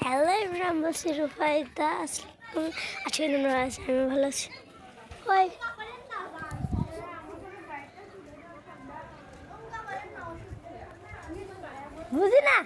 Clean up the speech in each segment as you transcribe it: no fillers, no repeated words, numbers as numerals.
Hello everyone, বলছি রুফাইদা। আজকে তোমরা আছি, আমি ভালো আছি। ওই বুঝি না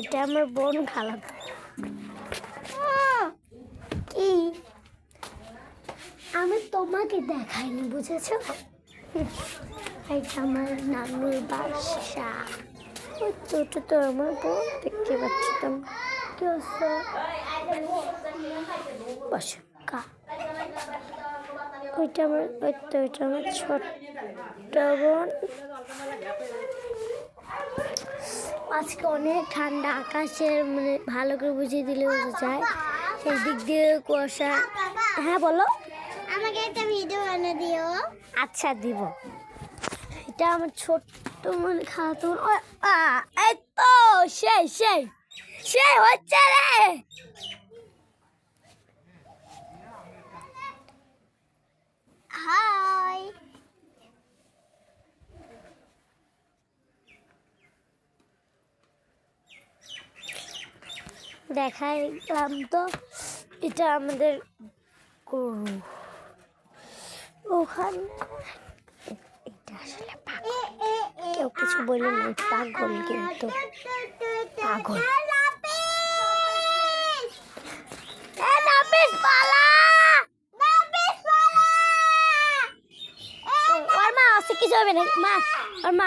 এটা আমার বোন খালাতো। কি আমি তোমাকে দেখাইনি, বুঝেছ? এটা আমার নানুর বাসা। ওটা তো আমার বোন, দেখতে পাচ্ছ তো। কি হচ্ছে? বসো কা। ওইটা আমার ওইটা আমার ছোট্ট বোন। আজকে অনেক ঠান্ডা, আকাশের মানে ভালো করে বুঝিয়ে দিলে বোঝা যায়। সেই দিক দিয়ে কুয়াশা। হ্যাঁ বলো, আমাকে একটা ভিডিও বানিয়ে দিও। আচ্ছা দিব। এটা আমার ছোট্ট মানে খাতুন। এই তো সেই সেই সেই হচ্ছে রে। হাই, দেখাইলাম তো। এটা আমাদের গরু। ওখানে এটা আসলে পাগল, কেউ কিছু বলে না, পাগল কিন্তু পাগল। ওর মা আছে, কিছু হবে না। মা ওর মা